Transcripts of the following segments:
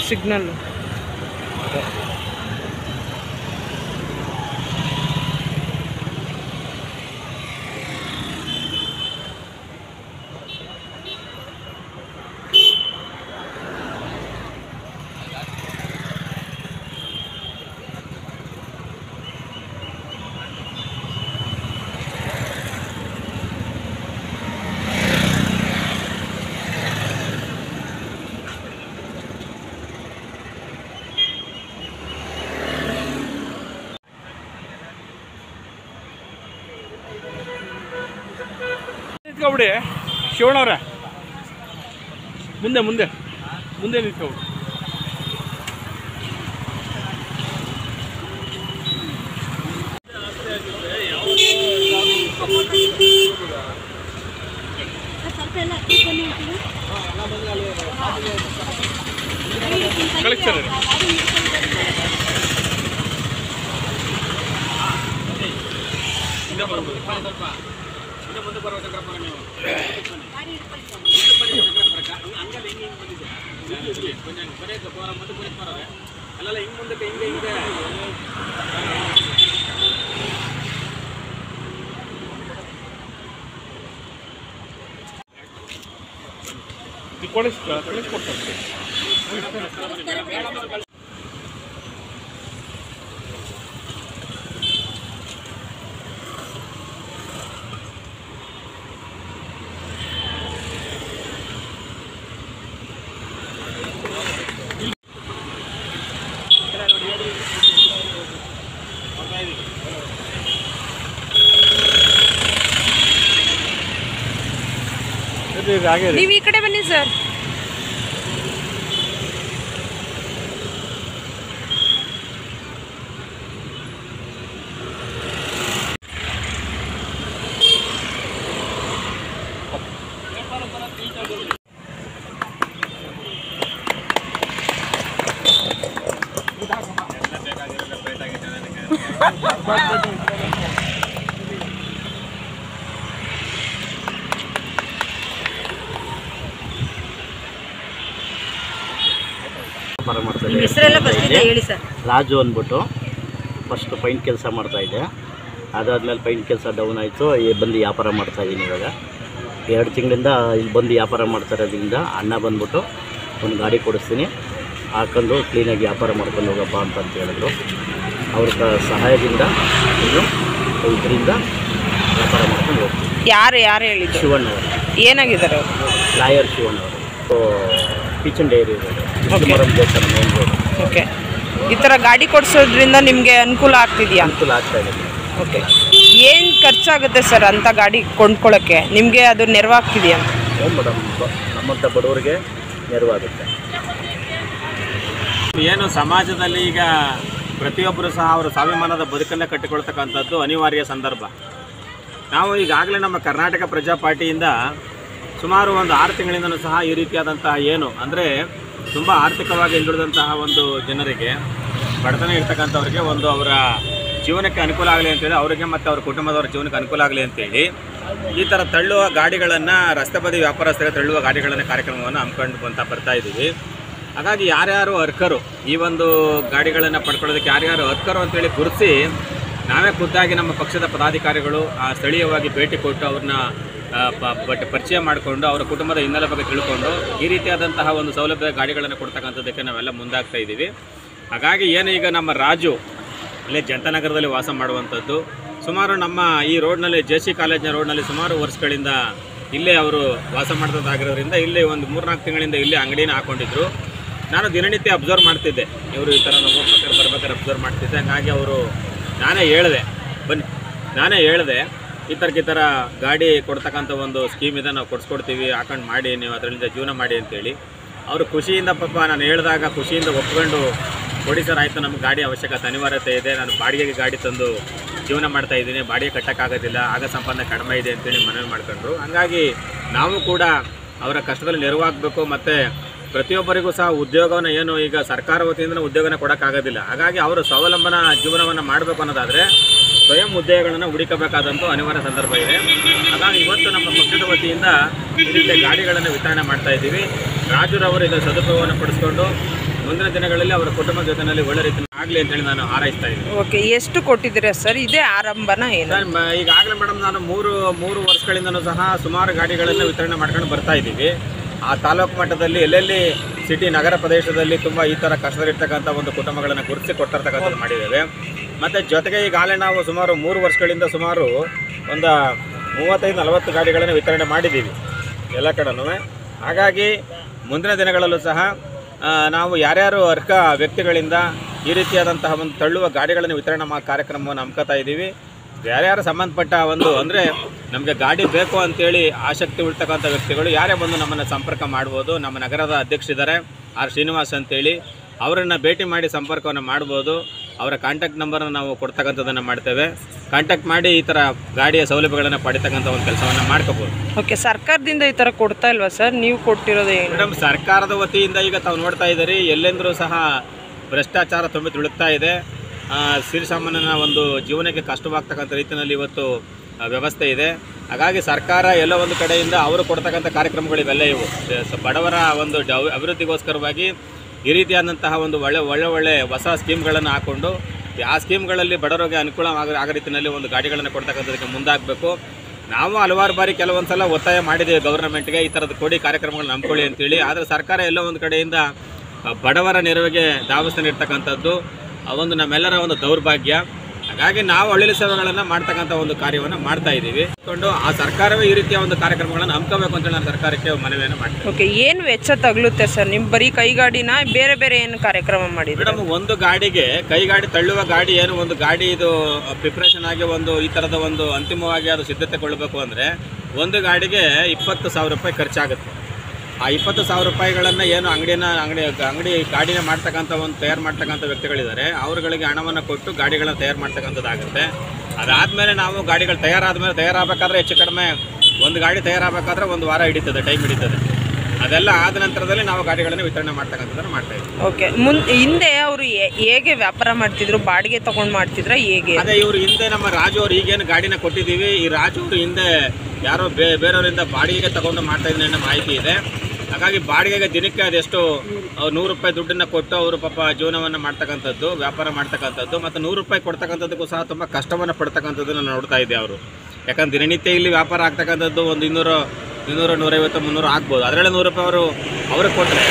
Signal ನಿಂತ್ಕೊಬಿಡಿ ಶಿವಣ್ಣವ್ರೆ, ಮುಂದೆ ಮುಂದೆ ಮುಂದೆ ನಿಂತ್ಕೊಬಿಡಿ. ಕಳಿಸ್ತಾರೆ ಮುಂದೆ ಬರ್ಬೇಕಂದ್ರಪ್ಪ ನೀವು ಹಂಗಲ್ಲ ಹಿಂಗೆ ಬಂದಿದೆ ಕೊಂಚ ಬರೆಯೋದು ಮುಂದೆ ಕುಡಿದು ಬರೋದೆ ಅಲ್ಲೆಲ್ಲ ಹಿಂಗೆ ಮುಂದಕ್ಕೆ ಹಿಂಗೆ ಹಿಂಗೆ ಕಳಿಸ್ಕೊಡ್ತಾರೆ. ನೀವು ಈ ಕಡೆ ಬನ್ನಿ ಸರ್. ಹೆಸರೆಲ್ಲ ಫಸ್ಟ್ ಹೇಳಿ ಸರ್. ರಾಜು ಅಂದ್ಬಿಟ್ಟು ಫಸ್ಟ್ ಪೈಂಟ್ ಕೆಲಸ ಮಾಡ್ತಾಯಿದ್ದೆ. ಅದಾದಮೇಲೆ ಪೈಂಟ್ ಕೆಲಸ ಡೌನ್ ಆಯಿತು, ಬಂದು ವ್ಯಾಪಾರ ಮಾಡ್ತಾಯಿದ್ದೀನಿ. ಇವಾಗ 2 ತಿಂಗಳಿಂದ ಇಲ್ಲಿ ಬಂದು ವ್ಯಾಪಾರ ಮಾಡ್ತಾ ಇರೋದ್ರಿಂದ ಅಣ್ಣ ಬಂದ್ಬಿಟ್ಟು ಒಂದು ಗಾಡಿ ಕೊಡಿಸ್ತೀನಿ, ಹಾಕೊಂಡು ಕ್ಲೀನಾಗಿ ವ್ಯಾಪಾರ ಮಾಡ್ಕೊಂಡು ಹೋಗಪ್ಪ ಅಂತ ಹೇಳಿದ್ರು. ಅವ್ರ ಸಹಾಯದಿಂದ ಇನ್ನು ಇದರಿಂದ ವ್ಯಾಪಾರ ಮಾಡ್ಕೊಂಡು ಹೋಗ್ತೀನಿ. ಯಾರು ಹೇಳಿದ್ರು? ಶಿವಣ್ಣವರು. ಏನಾಗಿದ್ದಾರೆ ಅವರು? ಲಾಯರ್ ಶಿವಣ್ಣವರು. ಕಿಚನ್ ಡೈರಿ ಮರಂ ದೇವಸ್ಥಾನ ಮೇನ್ ರೋಡ್. ಓಕೆ. ಈ ಥರ ಗಾಡಿ ಕೊಡಿಸೋದ್ರಿಂದ ನಿಮಗೆ ಅನುಕೂಲ ಆಗ್ತಿದೆಯಾ? ಅನುಕೂಲ ಆಗ್ತಾ ಇದೆ. ಓಕೆ. ಏನು ಖರ್ಚಾಗುತ್ತೆ ಸರ್ ಅಂಥ ಗಾಡಿ ಕೊಂಡ್ಕೊಳ್ಳೋಕ್ಕೆ? ನಿಮಗೆ ಅದು ನೆರವಾಗ್ತಿದೆಯಾ? ಹ್ಞೂ ಮೇಡಮ್, ನಮ್ಮಂಥ ಬಡವರಿಗೆ ನೆರವಾಗುತ್ತೆ. ಏನು ಸಮಾಜದಲ್ಲಿ ಈಗ ಪ್ರತಿಯೊಬ್ಬರು ಸಹ ಅವರ ಸ್ವಾಭಿಮಾನದ ಬದುಕನ್ನು ಕಟ್ಟಿಕೊಳ್ತಕ್ಕಂಥದ್ದು ಅನಿವಾರ್ಯ ಸಂದರ್ಭ. ನಾವು ಈಗಾಗಲೇ ನಮ್ಮ ಕರ್ನಾಟಕ ಪ್ರಜಾ ಪಾರ್ಟಿಯಿಂದ ಸುಮಾರು ಒಂದು 6 ತಿಂಗಳಿಂದಲೂ ಸಹ ಈ ರೀತಿಯಾದಂತಹ ಏನು ಅಂದರೆ ತುಂಬ ಆರ್ಥಿಕವಾಗಿ ಹಿಂದುಳಿದಂತಹ ಒಂದು ಜನರಿಗೆ, ಬಡತನ ಇರ್ತಕ್ಕಂಥವ್ರಿಗೆ ಒಂದು ಅವರ ಜೀವನಕ್ಕೆ ಅನುಕೂಲ ಆಗಲಿ ಅಂತೇಳಿ, ಅವರಿಗೆ ಮತ್ತು ಅವ್ರ ಕುಟುಂಬದವರ ಜೀವನಕ್ಕೆ ಅನುಕೂಲ ಆಗಲಿ ಅಂತೇಳಿ ಈ ಥರ ತಳ್ಳುವ ಗಾಡಿಗಳನ್ನು, ರಸ್ತೆ ಬದಿ ವ್ಯಾಪಾರಸ್ಥರಿಗೆ ತಳ್ಳುವ ಗಾಡಿಗಳನ್ನು ಕಾರ್ಯಕ್ರಮವನ್ನು ಹಮ್ಮಿಕೊಂಡು ಬರ್ತಾ ಇದ್ದೀವಿ. ಹಾಗಾಗಿ ಯಾರ್ಯಾರು ಅರ್ಹರು ಈ ಒಂದು ಗಾಡಿಗಳನ್ನು ಪಡ್ಕೊಳ್ಳೋದಕ್ಕೆ ಯಾರ್ಯಾರು ಅರ್ಹರು ಅಂತೇಳಿ ಗುರುತಿಸಿ ನಾವೇ ಖುದ್ದಾಗಿ ನಮ್ಮ ಪಕ್ಷದ ಪದಾಧಿಕಾರಿಗಳು ಸ್ಥಳೀಯವಾಗಿ ಭೇಟಿ ಕೊಟ್ಟು ಅವ್ರನ್ನ ಪರಿಚಯ ಮಾಡಿಕೊಂಡು ಅವರ ಕುಟುಂಬದ ಹಿನ್ನೆಲೆ ಬಗ್ಗೆ ತಿಳ್ಕೊಂಡು ಈ ರೀತಿಯಾದಂತಹ ಒಂದು ಸೌಲಭ್ಯ ಗಾಡಿಗಳನ್ನು ಕೊಡ್ತಕ್ಕಂಥದ್ದಕ್ಕೆ ನಾವೆಲ್ಲ ಮುಂದಾಗ್ತಾ ಇದ್ದೀವಿ. ಹಾಗಾಗಿ ಏನು ಈಗ ನಮ್ಮ ರಾಜು ಇಲ್ಲೇ ಜನತಾನಗರದಲ್ಲಿ ವಾಸ ಮಾಡುವಂಥದ್ದು, ಸುಮಾರು ನಮ್ಮ ಈ ರೋಡ್ನಲ್ಲಿ JC ಕಾಲೇಜಿನ ರೋಡ್ನಲ್ಲಿ ಸುಮಾರು ವರ್ಷಗಳಿಂದ ಇಲ್ಲೇ ಅವರು ವಾಸ ಮಾಡ್ತದ್ದಾಗಿರೋದ್ರಿಂದ ಇಲ್ಲಿ ಒಂದು 3-4 ತಿಂಗಳಿಂದ ಇಲ್ಲೇ ಅಂಗಡಿನ ಹಾಕ್ಕೊಂಡಿದ್ರು. ನಾನು ದಿನನಿತ್ಯ ಅಬ್ಸರ್ವ್ ಮಾಡ್ತಿದ್ದೆ, ಇವರು ಈ ಥರ ಹೋಗ್ಬೇಕಾದ್ರೆ ಬರ್ಬೇಕಾದ್ರೆ ಅಬ್ಸರ್ವ್ ಮಾಡ್ತಿದ್ದೆ. ಹಾಗಾಗಿ ಅವರು ನಾನೇ ಹೇಳಿದೆ ಈ ಥರ ಗಾಡಿ ಕೊಡ್ತಕ್ಕಂಥ ಒಂದು ಸ್ಕೀಮ್ ಇದೆ, ನಾವು ಕೊಡಿಸ್ಕೊಡ್ತೀವಿ, ಹಾಕೊಂಡು ಮಾಡಿ, ನೀವು ಅದರಿಂದ ಜೀವನ ಮಾಡಿ ಅಂತೇಳಿ. ಅವರು ಖುಷಿಯಿಂದ ಪಾಪ ನಾನು ಹೇಳಿದಾಗ ಖುಷಿಯಿಂದ ಒಪ್ಕೊಂಡು ಕೊಡಿ ಸರ್, ಆಯಿತು, ನಮ್ಗೆ ಗಾಡಿ ಅವಶ್ಯಕತೆ ಅನಿವಾರ್ಯತೆ ಇದೆ, ನಾನು ಬಾಡಿಗೆಗೆ ಗಾಡಿ ತಂದು ಜೀವನ ಮಾಡ್ತಾಯಿದ್ದೀನಿ, ಬಾಡಿಗೆ ಕಟ್ಟೋಕ್ಕಾಗೋದಿಲ್ಲ, ಆಗ ಸಂಪಾದನೆ ಕಡಿಮೆ ಇದೆ ಅಂತೇಳಿ ಮನವಿ ಮಾಡ್ಕೊಂಡ್ರು. ಹಾಗಾಗಿ ನಾವು ಕೂಡ ಅವರ ಕಷ್ಟದಲ್ಲಿ ನೆರವಾಗಬೇಕು. ಮತ್ತು ಪ್ರತಿಯೊಬ್ಬರಿಗೂ ಸಹ ಉದ್ಯೋಗವನ್ನು ಏನು ಈಗ ಸರ್ಕಾರ ವತಿಯಿಂದ ಉದ್ಯೋಗನ ಕೊಡೋಕ್ಕಾಗೋದಿಲ್ಲ. ಹಾಗಾಗಿ ಅವರು ಸ್ವಾವಲಂಬನ ಜೀವನವನ್ನು ಮಾಡಬೇಕು ಅನ್ನೋದಾದರೆ ಸ್ವಯಂ ಉದ್ಯೋಗಗಳನ್ನು ಹುಡುಕಬೇಕಾದಂಥ ಅನಿವಾರ್ಯ ಸಂದರ್ಭ ಇದೆ. ಹಾಗಾಗಿ ಇವತ್ತು ನಮ್ಮ ಪಕ್ಷದ ವತಿಯಿಂದ ಈ ರೀತಿಯ ಗಾಡಿಗಳನ್ನು ವಿತರಣೆ ಮಾಡ್ತಾ ಇದ್ದೀವಿ. ರಾಜುರವರು ಇದರ ಸದುಪಯೋಗವನ್ನು ಪಡಿಸ್ಕೊಂಡು ಮುಂದಿನ ದಿನಗಳಲ್ಲಿ ಅವರ ಕುಟುಂಬದ ಜೊತೆಯಲ್ಲಿ ಒಳ್ಳೆ ರೀತಿಯಲ್ಲಿ ಆಗಲಿ ಅಂತೇಳಿ ನಾನು ಹಾರೈಸ್ತಾ ಇದ್ದೀನಿ. ಓಕೆ. ಎಷ್ಟು ಕೊಟ್ಟಿದ್ದೀರಾ ಸರ್? ಇದೇ ಆರಂಭನ ಏನು? ಈಗಾಗಲೇ ಮೇಡಮ್ ನಾನು ಮೂರು ವರ್ಷಗಳಿಂದನೂ ಸಹ ಸುಮಾರು ಗಾಡಿಗಳನ್ನು ವಿತರಣೆ ಮಾಡ್ಕೊಂಡು ಬರ್ತಾ ಇದ್ದೀವಿ. ಆ ತಾಲೂಕು ಮಟ್ಟದಲ್ಲಿ ಎಲ್ಲೆಲ್ಲಿ ಸಿಟಿ ನಗರ ಪ್ರದೇಶದಲ್ಲಿ ತುಂಬ ಈ ಥರ ಕಷ್ಟದಲ್ಲಿರ್ತಕ್ಕಂಥ ಒಂದು ಕುಟುಂಬಗಳನ್ನು ಗುರುತಿಸಿ ಕೊಡ್ತಿರ್ತಕ್ಕಂಥದ್ದು ಮಾಡಿದ್ದೇವೆ. ಮತ್ತು ಜೊತೆಗೆ ಈಗಾಗಲೇ ನಾವು ಸುಮಾರು 3 ವರ್ಷಗಳಿಂದ ಸುಮಾರು ಒಂದು 35-40 ಗಾಡಿಗಳನ್ನು ವಿತರಣೆ ಮಾಡಿದ್ದೀವಿ ಎಲ್ಲ ಕಡೆನೂ. ಹಾಗಾಗಿ ಮುಂದಿನ ದಿನಗಳಲ್ಲೂ ಸಹ ನಾವು ಯಾರ್ಯಾರು ಅರ್ಹ ವ್ಯಕ್ತಿಗಳಿಂದ ಈ ರೀತಿಯಾದಂತಹ ಒಂದು ತಳ್ಳುವ ಗಾಡಿಗಳನ್ನು ವಿತರಣೆ ಕಾರ್ಯಕ್ರಮವನ್ನು ಹಮ್ಮಿಕೊಳ್ತಾ ಇದ್ದೀವಿ. ಯಾರ್ಯಾರು ಸಂಬಂಧಪಟ್ಟ ಒಂದು ಅಂದರೆ ನಮಗೆ ಗಾಡಿ ಬೇಕು ಅಂತೇಳಿ ಆಸಕ್ತಿ ಉಳ್ತಕ್ಕಂಥ ವ್ಯಕ್ತಿಗಳು ಯಾರೇ ಬಂದು ನಮ್ಮನ್ನು ಸಂಪರ್ಕ ಮಾಡ್ಬೋದು. ನಮ್ಮ ನಗರದ ಅಧ್ಯಕ್ಷರಿದ್ದಾರೆ ಆರ್ ಶ್ರೀನಿವಾಸ್ ಅಂತೇಳಿ, ಅವರನ್ನು ಭೇಟಿ ಮಾಡಿ ಸಂಪರ್ಕವನ್ನು ಮಾಡ್ಬೋದು. ಅವರ ಕಾಂಟ್ಯಾಕ್ಟ್ ನಂಬರನ್ನು ನಾವು ಕೊಡ್ತಕ್ಕಂಥದ್ದನ್ನು ಮಾಡ್ತೇವೆ. ಕಾಂಟ್ಯಾಕ್ಟ್ ಮಾಡಿ ಈ ಥರ ಗಾಡಿಯ ಸೌಲಭ್ಯಗಳನ್ನು ಪಡಿತಕ್ಕಂಥ ಒಂದು ಕೆಲಸವನ್ನು ಮಾಡ್ಕೋಬೋದು. ಓಕೆ. ಸರ್ಕಾರದಿಂದ ಈ ಥರ ಕೊಡ್ತಾ ಇಲ್ವಾ ಸರ್? ನೀವು ಕೊಟ್ಟಿರೋದು ಏನು? ಮೇಡಮ್, ಸರ್ಕಾರದ ವತಿಯಿಂದ ಈಗ ತಾವು ನೋಡ್ತಾ ಇದ್ದೀರಿ, ಎಲ್ಲೆಂದರೂ ಸಹ ಭ್ರಷ್ಟಾಚಾರ ತುಂಬಿ ತುಳುಕ್ತಾ ಇದೆ. ಶ್ರೀಸಾಮಾನ್ಯನ ಒಂದು ಜೀವನಕ್ಕೆ ಕಷ್ಟವಾಗ್ತಕ್ಕಂಥ ರೀತಿಯಲ್ಲಿ ಇವತ್ತು ವ್ಯವಸ್ಥೆ ಇದೆ. ಹಾಗಾಗಿ ಸರ್ಕಾರ ಎಲ್ಲ ಒಂದು ಕಡೆಯಿಂದ ಅವರು ಕೊಡ್ತಕ್ಕಂಥ ಕಾರ್ಯಕ್ರಮಗಳಿವೆಲ್ಲ ಇವು ಬಡವರ ಒಂದು ಅಭಿವೃದ್ಧಿಗೋಸ್ಕರವಾಗಿ ಈ ರೀತಿಯಾದಂತಹ ಒಂದು ಒಳ್ಳೆ ಹೊಸ ಸ್ಕೀಮ್ಗಳನ್ನು ಹಾಕ್ಕೊಂಡು ಆ ಸ್ಕೀಮ್ಗಳಲ್ಲಿ ಬಡವರಿಗೆ ಅನುಕೂಲ ಆಗೋ ರೀತಿಯಲ್ಲಿ ಒಂದು ಗಾಡಿಗಳನ್ನು ಕೊಡ್ತಕ್ಕಂಥದಕ್ಕೆ ಮುಂದಾಗಬೇಕು. ನಾವು ಹಲವಾರು ಬಾರಿ ಕೆಲವೊಂದು ಸಲ ಒತ್ತಾಯ ಮಾಡಿದ್ದೀವಿ ಗೌರ್ಮೆಂಟ್ಗೆ ಈ ಥರದ ಕೊಡಿ ಕಾರ್ಯಕ್ರಮಗಳನ್ನ ನಂಬ್ಕೊಳ್ಳಿ ಅಂತೇಳಿ. ಆದರೆ ಸರ್ಕಾರ ಎಲ್ಲ ಒಂದು ಕಡೆಯಿಂದ ಬಡವರ ನೆರವಿಗೆ ಧಾವಿಸ್ತಾನೆ ಇರ್ತಕ್ಕಂಥದ್ದು ಅದೊಂದು ನಮ್ಮೆಲ್ಲರ ಒಂದು ದೌರ್ಭಾಗ್ಯ. ಹಾಗಾಗಿ ನಾವು ಒಳ್ಳೆ ಸೇವೆಗಳನ್ನು ಮಾಡ್ತಕ್ಕಂಥ ಒಂದು ಕಾರ್ಯವನ್ನು ಮಾಡ್ತಾ ಇದ್ದೀವಿ. ಆ ಸರ್ಕಾರವೇ ಈ ರೀತಿಯ ಒಂದು ಕಾರ್ಯಕ್ರಮಗಳನ್ನು ಹಮ್ಮಿಕೋಬೇಕು ಅಂತ ನಾನು ಸರ್ಕಾರಕ್ಕೆ ಮನವಿಯನ್ನು ಮಾಡ್ತೀನಿ. ಓಕೆ. ಏನು ವೆಚ್ಚ ತಗಲುತ್ತೆ ಸರ್? ನಿಮ್ಮ ಬರೀ ಕೈಗಾಡಿನ ಬೇರೆ ಏನು ಕಾರ್ಯಕ್ರಮ ಮಾಡಿದ್ರಿ? ಮೇಡಮ್, ಒಂದು ಗಾಡಿಗೆ ಕೈಗಾಡಿ ತಳ್ಳುವ ಗಾಡಿ ಏನು ಒಂದು ಗಾಡಿ ಇದು ಪ್ರಿಪ್ರೇಷನ್ ಆಗಿ ಒಂದು ಈ ಥರದ ಒಂದು ಅಂತಿಮವಾಗಿ ಅದು ಸಿದ್ಧತೆಗೊಳ್ಳಬೇಕು ಅಂದರೆ ಒಂದು ಗಾಡಿಗೆ 20,000 ರೂಪಾಯಿ ಖರ್ಚಾಗುತ್ತೆ. ಆ 20,000 ರೂಪಾಯಿಗಳನ್ನು ಏನು ಅಂಗಡಿ ಗಾಡಿನ ಮಾಡ್ತಕ್ಕಂಥ ಒಂದು ತಯಾರು ಮಾಡ್ತಕ್ಕಂಥ ವ್ಯಕ್ತಿಗಳಿದ್ದಾರೆ, ಅವ್ರುಗಳಿಗೆ ಹಣವನ್ನು ಕೊಟ್ಟು ಗಾಡಿಗಳನ್ನ ತಯಾರು ಮಾಡ್ತಕ್ಕಂಥದ್ದಾಗುತ್ತೆ. ಅದಾದಮೇಲೆ ನಾವು ಗಾಡಿಗಳು ತಯಾರಾಗಬೇಕಾದ್ರೆ ಹೆಚ್ಚು ಕಡಿಮೆ ಒಂದು ಗಾಡಿ ತಯಾರಾಗಬೇಕಾದ್ರೆ 1 ವಾರ ಹಿಡಿತದೆ, ಟೈಮ್ ಹಿಡಿತದೆ. ಅದೆಲ್ಲ ಆದ ನಂತರದಲ್ಲಿ ನಾವು ಗಾಡಿಗಳನ್ನು ವಿತರಣೆ ಮಾಡ್ತಕ್ಕಂಥದ್ದನ್ನು ಮಾಡ್ತಾ ಇದ್ದೀವಿ. ಓಕೆ. ಹಿಂದೆ ಅವರು ಹೇಗೆ ವ್ಯಾಪಾರ ಮಾಡ್ತಿದ್ರು? ಬಾಡಿಗೆ ತೊಗೊಂಡು ಮಾಡ್ತಿದ್ರ ಹೇಗೆ? ಅದೇ ಇವರು ಹಿಂದೆ ನಮ್ಮ ರಾಜು ಅವ್ರು ಈಗೇನು ಗಾಡಿನ ಕೊಟ್ಟಿದ್ದೀವಿ, ಈ ರಾಜು ಅವರು ಹಿಂದೆ ಯಾರೋ ಬೇರೆಯವರಿಂದ ಬಾಡಿಗೆಗೆ ತಗೊಂಡು ಮಾಡ್ತಾ ಇದ್ದೀನಿ ಅನ್ನೋ ಮಾಹಿತಿ ಇದೆ. ಹಾಗಾಗಿ ಬಾಡಿಗೆಗೆ ದಿನಕ್ಕೆ ಅದೆಷ್ಟು 100 ರೂಪಾಯಿ ದುಡ್ಡನ್ನು ಕೊಟ್ಟು ಅವರು ಪಾಪ ಜೀವನವನ್ನು ಮಾಡ್ತಕ್ಕಂಥದ್ದು, ವ್ಯಾಪಾರ ಮಾಡ್ತಕ್ಕಂಥದ್ದು, ಮತ್ತು 100 ರೂಪಾಯಿ ಕೊಡ್ತಕ್ಕಂಥದ್ದಕ್ಕೂ ಸಹ ತುಂಬ ಕಷ್ಟವನ್ನು ಪಡ್ತಕ್ಕಂಥದ್ದನ್ನು ನೋಡ್ತಾ ಇದ್ದೆ ಅವರು. ಯಾಕಂದ್ರೆ ದಿನನಿತ್ಯ ಇಲ್ಲಿ ವ್ಯಾಪಾರ ಆಗ್ತಕ್ಕಂಥದ್ದು ಒಂದು 200, 150, 300 ಆಗ್ಬೋದು. ಅದರಲ್ಲಿ 100 ರೂಪಾಯಿ ಅವ್ರಿಗೆ ಕೊಟ್ಟರೆ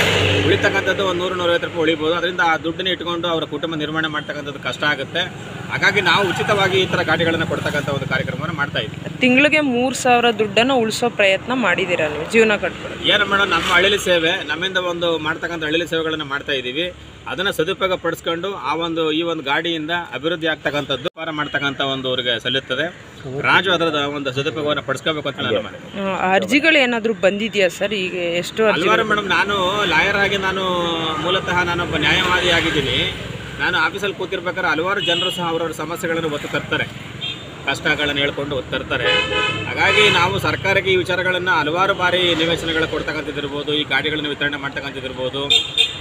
ಉಳಿತಕ್ಕಂಥದ್ದು ಒಂದು 100, 150 ರೂಪಾಯಿ ಉಳಿಬೋದು. ಅದರಿಂದ ಆ ದುಡ್ಡನ್ನ ಇಟ್ಕೊಂಡು ಅವರ ಕುಟುಂಬ ನಿರ್ಮಾಣ ಮಾಡ್ತಕ್ಕಂಥದ್ದು ಕಷ್ಟ ಆಗುತ್ತೆ. ಹಾಗಾಗಿ ನಾವು ಉಚಿತವಾಗಿ ಈ ಥರ ಗಾಡಿಗಳನ್ನು ಕೊಡ್ತಕ್ಕಂಥ ಒಂದು ಕಾರ್ಯಕ್ರಮವನ್ನು ಮಾಡ್ತಾ ಇದ್ದೀವಿ. ತಿಂಗಳಿಗೆ 3,000 ದುಡ್ಡನ್ನು ಉಳಿಸೋ ಪ್ರಯತ್ನ ಮಾಡಿದ್ದೀರಾ ನೀವು ಜೀವನ ಕಟ್ಕೊಳ್ಳಿ? ಏನು ಮೇಡಮ್, ನಮ್ಮ ಹಳ್ಳಿ ಸೇವೆ, ನಮ್ಮಿಂದ ಒಂದು ಮಾಡ್ತಕ್ಕಂಥ ಹಳ್ಳಿ ಸೇವೆಗಳನ್ನು ಮಾಡ್ತಾ ಇದ್ದೀವಿ. ಅದನ್ನು ಸದುಪಯೋಗ ಪಡಿಸ್ಕೊಂಡು ಈ ಒಂದು ಗಾಡಿಯಿಂದ ಅಭಿವೃದ್ಧಿ ಆಗ್ತಕ್ಕಂಥದ್ದು ವ್ಯಾಪಾರ ಮಾಡ್ತಕ್ಕಂಥ ಒಂದು ಅವ್ರಿಗೆ ಸಲ್ಲುತ್ತದೆ. ರಾಜು ಅದರ ಒಂದು ಸದುಪಯೋಗವನ್ನು ಪಡಿಸ್ಕೋಬೇಕು ಅಂತ ನನ್ನ ಮನೆ. ಅರ್ಜಿಗಳು ಏನಾದರೂ ಬಂದಿದೆಯಾ ಸರ್? ಈಗ ಎಷ್ಟು ಹಲವಾರು ಮೇಡಮ್, ನಾನು ಲಾಯರ್ ಆಗಿ ಮೂಲತಃ ನಾನೊಬ್ಬ ನ್ಯಾಯವಾದಿ ಆಗಿದ್ದೀನಿ. ನಾನು ಆಫೀಸಲ್ಲಿ ಕೂತಿರ್ಬೇಕಾದ್ರೆ ಹಲವಾರು ಜನರು ಸಹ ಅವರವ್ರ ಸಮಸ್ಯೆಗಳನ್ನು ಒತ್ತು ತರ್ತಾರೆ, ಕಷ್ಟಗಳನ್ನು ಹೇಳ್ಕೊಂಡು ಒತ್ತು ತರ್ತಾರೆ. ಹಾಗಾಗಿ ನಾವು ಸರ್ಕಾರಕ್ಕೆ ಈ ವಿಚಾರಗಳನ್ನು ಹಲವಾರು ಬಾರಿ ನಿವೇಶನಗಳು ಕೊಡ್ತಕ್ಕಂಥದ್ದಿರ್ಬೋದು, ಈ ಗಾಡಿಗಳನ್ನು ವಿತರಣೆ ಮಾಡ್ತಕ್ಕಂಥದ್ದಿರ್ಬೋದು,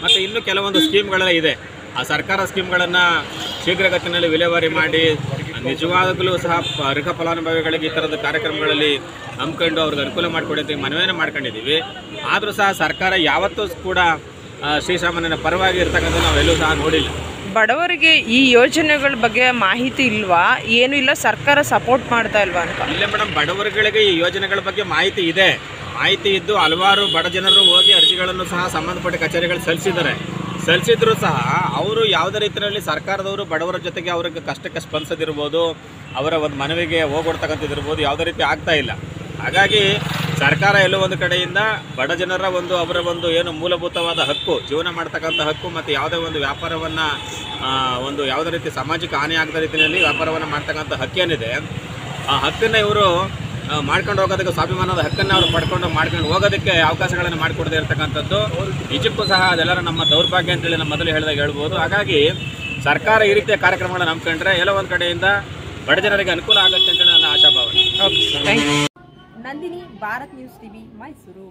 ಮತ್ತು ಇನ್ನೂ ಕೆಲವೊಂದು ಸ್ಕೀಮ್ಗಳೆಲ್ಲ ಇದೆ. ಆ ಸರ್ಕಾರ ಸ್ಕೀಮ್ಗಳನ್ನು ಶೀಘ್ರಗತಿಯಲ್ಲಿ ವಿಲೇವಾರಿ ಮಾಡಿ ನಿಜವಾಗಲೂ ಸಹ ಅರ್ಹ ಫಲಾನುಭವಿಗಳಿಗೆ ಈ ಥರದ ಕಾರ್ಯಕ್ರಮಗಳಲ್ಲಿ ಹಮ್ಮಿಕೊಂಡು ಅವ್ರಿಗೆ ಅನುಕೂಲ ಮಾಡಿಕೊಡಿ ಅಂತ ಮನವಿಯನ್ನು ಮಾಡ್ಕೊಂಡಿದ್ದೀವಿ. ಆದರೂ ಸಹ ಸರ್ಕಾರ ಯಾವತ್ತೂ ಕೂಡ ಶ್ರೀಸಾಮಾನ್ಯನ ಪರವಾಗಿ ಇರ್ತಕ್ಕಂಥ ನಾವೆಲ್ಲೂ ಸಹ ನೋಡಿಲ್ಲ. ಬಡವರಿಗೆ ಈ ಯೋಜನೆಗಳ ಬಗ್ಗೆ ಮಾಹಿತಿ ಇಲ್ವಾ? ಏನೂ ಇಲ್ಲ, ಸರ್ಕಾರ ಸಪೋರ್ಟ್ ಮಾಡ್ತಾ ಇಲ್ವಾ ಅಂತ? ಇಲ್ಲ ಮೇಡಮ್, ಬಡವರುಗಳಿಗೆ ಈ ಯೋಜನೆಗಳ ಬಗ್ಗೆ ಮಾಹಿತಿ ಇದೆ. ಮಾಹಿತಿ ಇದ್ದು ಹಲವಾರು ಬಡ ಜನರು ಹೋಗಿ ಅರ್ಜಿಗಳನ್ನು ಸಹ ಸಂಬಂಧಪಟ್ಟ ಕಚೇರಿಗಳು ಸಲ್ಲಿಸಿದ್ರು ಸಹ ಅವರು ಯಾವುದೇ ರೀತಿಯಲ್ಲಿ ಸರ್ಕಾರದವರು ಬಡವರ ಜೊತೆಗೆ ಅವ್ರಿಗೆ ಕಷ್ಟಕ್ಕೆ ಸ್ಪಂದಿಸದಿರ್ಬೋದು, ಅವರ ಒಂದು ಮನವಿಗೆ ಹೋಗೊಡ್ತಕ್ಕಂಥದ್ದಿರ್ಬೋದು, ಯಾವುದೇ ರೀತಿ ಆಗ್ತಾ ಇಲ್ಲ. ಹಾಗಾಗಿ ಸರ್ಕಾರ ಎಲ್ಲೋ ಒಂದು ಕಡೆಯಿಂದ ಬಡ ಜನರ ಅವರ ಏನು ಮೂಲಭೂತವಾದ ಹಕ್ಕು, ಜೀವನ ಮಾಡ್ತಕ್ಕಂಥ ಹಕ್ಕು, ಮತ್ತು ಯಾವುದೇ ಒಂದು ವ್ಯಾಪಾರವನ್ನು ಯಾವುದೇ ರೀತಿ ಸಾಮಾಜಿಕ ಹಾನಿ ಆಗದ ರೀತಿಯಲ್ಲಿ ವ್ಯಾಪಾರವನ್ನು ಮಾಡ್ತಕ್ಕಂಥ ಹಕ್ಕೇನಿದೆ, ಆ ಹಕ್ಕನ್ನು ಇವರು ಮಾಡ್ಕೊಂಡು ಹೋಗೋದಕ್ಕೆ, ಸ್ವಾಭಿಮಾನದ ಹಕ್ಕನ್ನು ಅವರು ಮಾಡ್ಕೊಂಡು ಹೋಗೋದಕ್ಕೆ ಅವಕಾಶಗಳನ್ನು ಮಾಡಿಕೊಡದೇ ಇರತಕ್ಕಂಥದ್ದು ನಿಜಕ್ಕೂ ಸಹ ಅದೆಲ್ಲರೂ ನಮ್ಮ ದೌರ್ಭಾಗ್ಯ ಅಂತೇಳಿ ನಮ್ಮ ಮೊದಲು ಹೇಳಿದಾಗ ಹೇಳ್ಬೋದು. ಹಾಗಾಗಿ ಸರ್ಕಾರ ಈ ರೀತಿಯ ಕಾರ್ಯಕ್ರಮಗಳನ್ನು ನಂಬ್ಕೊಂಡ್ರೆ ಎಲ್ಲೋ ಒಂದು ಕಡೆಯಿಂದ ಬಡ ಜನರಿಗೆ ಅನುಕೂಲ ಆಗುತ್ತೆ ಅಂತೇಳಿ ನನ್ನ ಆಶಾಭಾವನೆ. Okay, thank you. Nandini, Bharat news TV, Mysuru.